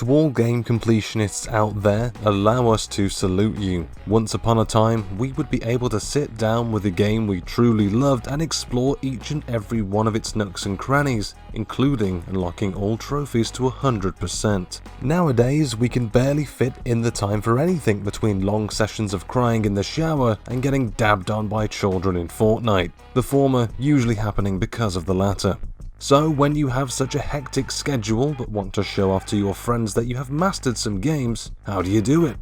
To all game completionists out there, allow us to salute you. Once upon a time, we would be able to sit down with a game we truly loved and explore each and every one of its nooks and crannies, including unlocking all trophies to 100%. Nowadays, we can barely fit in the time for anything between long sessions of crying in the shower and getting dabbed on by children in Fortnite, the former usually happening because of the latter. So when you have such a hectic schedule but want to show off to your friends that you have mastered some games, how do you do it?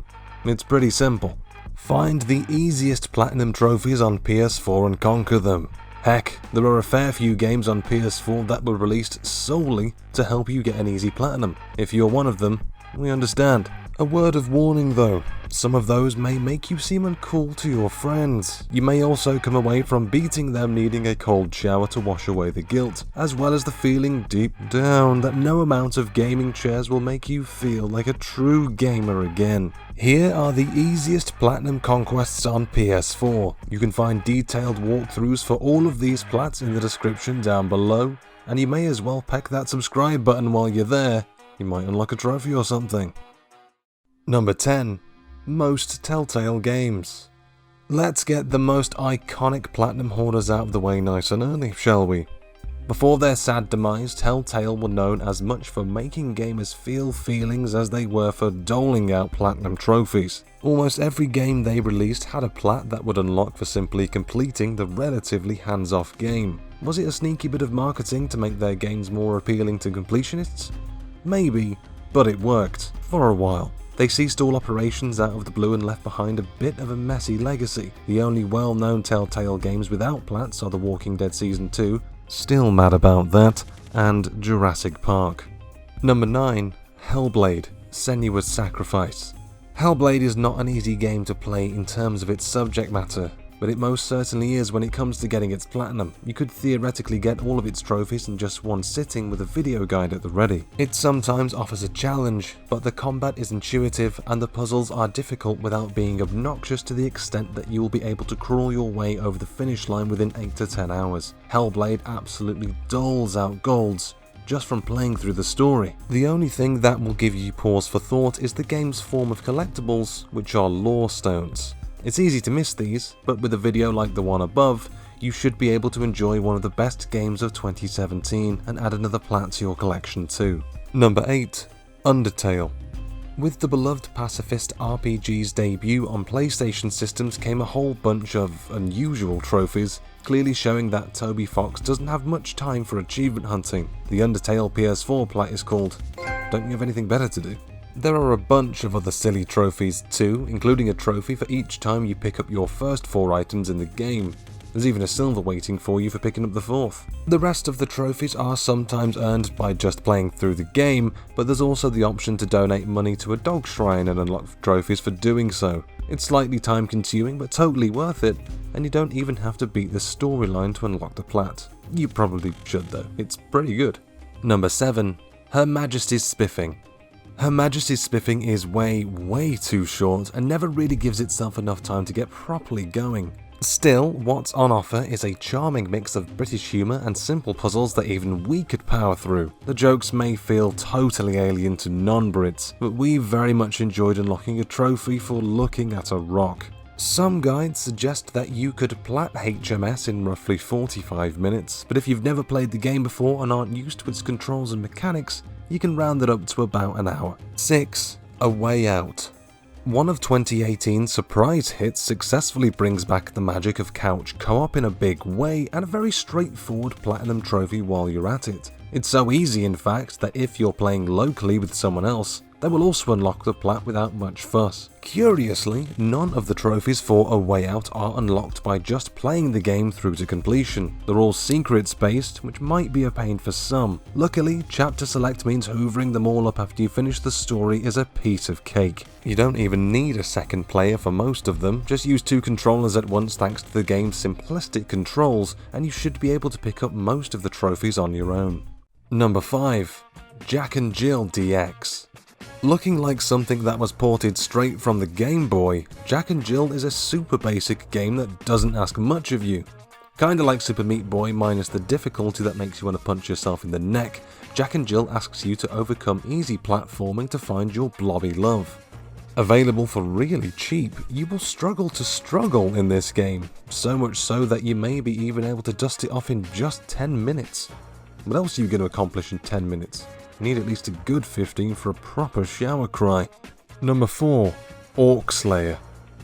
It's pretty simple. Find the easiest platinum trophies on PS4 and conquer them. Heck, there are a fair few games on PS4 that were released solely to help you get an easy platinum. If you're one of them, we understand. A word of warning though, some of those may make you seem uncool to your friends. You may also come away from beating them needing a cold shower to wash away the guilt, as well as the feeling deep down that no amount of gaming chairs will make you feel like a true gamer again. Here are the easiest platinum conquests on PS4. You can find detailed walkthroughs for all of these plats in the description down below, and you may as well peck that subscribe button while you're there. You might unlock a trophy or something. Number 10. Most Telltale games. Let's get the most iconic platinum hoarders out of the way nice and early, shall we? Before their sad demise, Telltale were known as much for making gamers feel feelings as they were for doling out platinum trophies. Almost every game they released had a plat that would unlock for simply completing the relatively hands-off game. Was it a sneaky bit of marketing to make their games more appealing to completionists? Maybe, but it worked, for a while. They ceased all operations out of the blue and left behind a bit of a messy legacy. The only well-known Telltale games without plats are The Walking Dead Season 2, still mad about that, and Jurassic Park. Number 9. HELLBLADE, SENUA'S Sacrifice. HELLBLADE is not an easy game to play in terms of its subject matter, but it most certainly is when it comes to getting its platinum. You could theoretically get all of its trophies in just one sitting with a video guide at the ready. It sometimes offers a challenge, but the combat is intuitive and the puzzles are difficult without being obnoxious to the extent that you will be able to crawl your way over the finish line within 8 to 10 hours. HELLBLADE absolutely doles out golds just from playing through the story. The only thing that will give you pause for thought is the game's form of collectibles, which are lore stones. It's easy to miss these, but with a video like the one above, you should be able to enjoy one of the best games of 2017 and add another plat to your collection too. Number 8. UNDERTALE. With the beloved pacifist RPG's debut on PlayStation systems came a whole bunch of unusual trophies, clearly showing that Toby Fox doesn't have much time for achievement hunting. The UNDERTALE PS4 plat is called "Don't You Have Anything Better to Do?" There are a bunch of other silly trophies too, including a trophy for each time you pick up your first 4 items in the game. There's even a silver waiting for you for picking up the 4th. The rest of the trophies are sometimes earned by just playing through the game, but there's also the option to donate money to a dog shrine and unlock trophies for doing so. It's slightly time consuming but totally worth it, and you don't even have to beat the storyline to unlock the plat. You probably should though, it's pretty good. Number 7. Her Majesty's Spiffing. Her Majesty's Spiffing is way too short and never really gives itself enough time to get properly going. Still, what's on offer is a charming mix of British humour and simple puzzles that even we could power through. The jokes may feel totally alien to non-Brits, but we very much enjoyed unlocking a trophy for looking at a rock. Some guides suggest that you could plat HMS in roughly 45 minutes, but if you've never played the game before and aren't used to its controls and mechanics, you can round it up to about an hour. 6. A Way Out. One of 2018's surprise hits successfully brings back the magic of couch co-op in a big way and a very straightforward platinum trophy while you're at it. It's so easy in fact that if you're playing locally with someone else, they will also unlock the plat without much fuss. Curiously, none of the trophies for A Way Out are unlocked by just playing the game through to completion. They're all secrets based, which might be a pain for some. Luckily, chapter select means hoovering them all up after you finish the story is a piece of cake. You don't even need a second player for most of them, just use 2 controllers at once thanks to the game's simplistic controls, and you should be able to pick up most of the trophies on your own. Number 5. Jack and Jill DX. Looking like something that was ported straight from the Game Boy, Jack and Jill is a super basic game that doesn't ask much of you. Kinda like Super Meat Boy minus the difficulty that makes you want to punch yourself in the neck, Jack and Jill asks you to overcome easy platforming to find your blobby love. Available for really cheap, you will struggle to struggle in this game, so much so that you may be even able to dust it off in just 10 minutes. What else are you going to accomplish in 10 minutes? You need at least a good 15 for a proper shower cry. Number 4. Orc Slayer.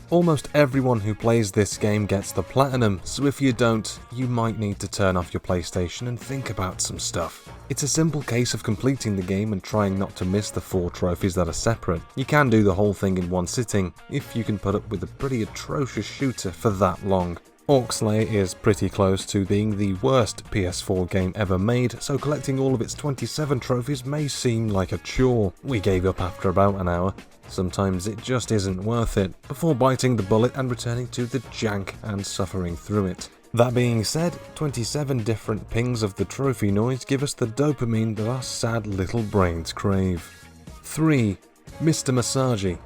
Almost everyone who plays this game gets the platinum, so if you don't, you might need to turn off your PlayStation and think about some stuff. It's a simple case of completing the game and trying not to miss the 4 trophies that are separate. You can do the whole thing in one sitting, if you can put up with a pretty atrocious shooter for that long. Orc Slayer is pretty close to being the worst PS4 game ever made, so collecting all of its 27 trophies may seem like a chore. We gave up after about an hour. Sometimes it just isn't worth it, before biting the bullet and returning to the jank and suffering through it. That being said, 27 different pings of the trophy noise give us the dopamine that our sad little brains crave. 3. Mr. Massagey.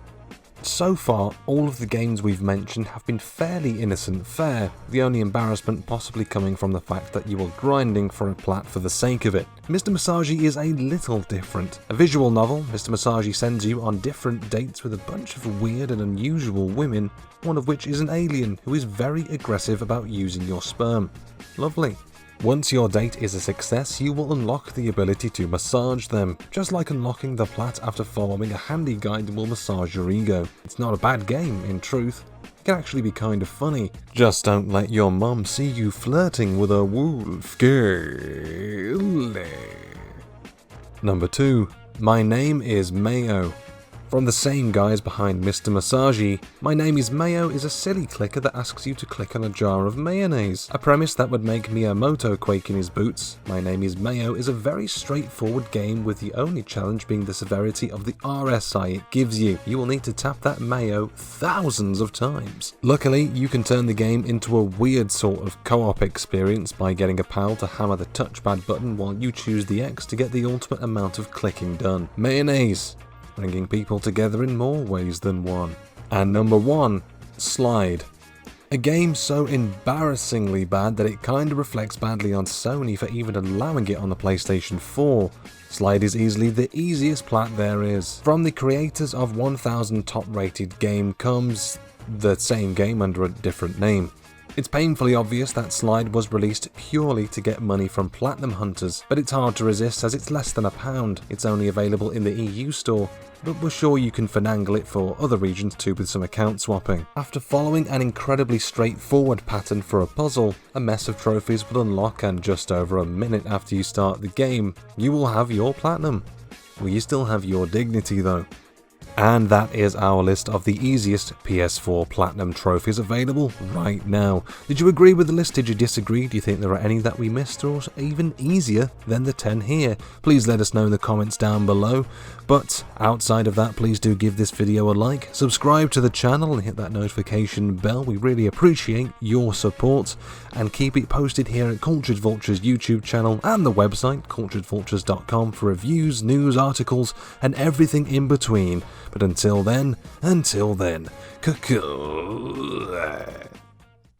So far, all of the games we've mentioned have been fairly innocent fare, the only embarrassment possibly coming from the fact that you are grinding for a plat for the sake of it. Mr. Massagey is a little different. A visual novel, Mr. Massagey sends you on different dates with a bunch of weird and unusual women, one of which is an alien who is very aggressive about using your sperm. Lovely. Once your date is a success, you will unlock the ability to massage them, just like unlocking the plat after following a handy guide will massage your ego. It's not a bad game, in truth. It can actually be kind of funny. Just don't let your mum see you flirting with a wolf girl. Number 2. My Name is Mayo. From the same guys behind Mr. Massagey, My Name is Mayo is a silly clicker that asks you to click on a jar of mayonnaise. A premise that would make Miyamoto quake in his boots, My Name is Mayo is a very straightforward game with the only challenge being the severity of the RSI it gives you. You will need to tap that mayo thousands of times. Luckily, you can turn the game into a weird sort of co-op experience by getting a pal to hammer the touchpad button while you choose the X to get the ultimate amount of clicking done. Mayonnaise. Bringing people together in more ways than one. And number 1, SLYDE. A game so embarrassingly bad that it kinda reflects badly on Sony for even allowing it on the PlayStation 4. SLYDE is easily the easiest plat there is. From the creators of 1000 top rated game comes the same game under a different name. It's painfully obvious that SLYDE was released purely to get money from platinum hunters, but it's hard to resist as it's less than £1. It's only available in the EU store, but we're sure you can finagle it for other regions too with some account swapping. After following an incredibly straightforward pattern for a puzzle, a mess of trophies will unlock, and just over a minute after you start the game, you will have your platinum. Will you still have your dignity though? And that is our list of the easiest PS4 Platinum trophies available right now. Did you agree with the list? Did you disagree? Do you think there are any that we missed or even easier than the 10 here? Please let us know in the comments down below. But outside of that, please do give this video a like, subscribe to the channel and hit that notification bell. We really appreciate your support, and keep it posted here at Cultured Vulture's YouTube channel and the website culturedvultures.com for reviews, news, articles and everything in between. But until then, cuckoo.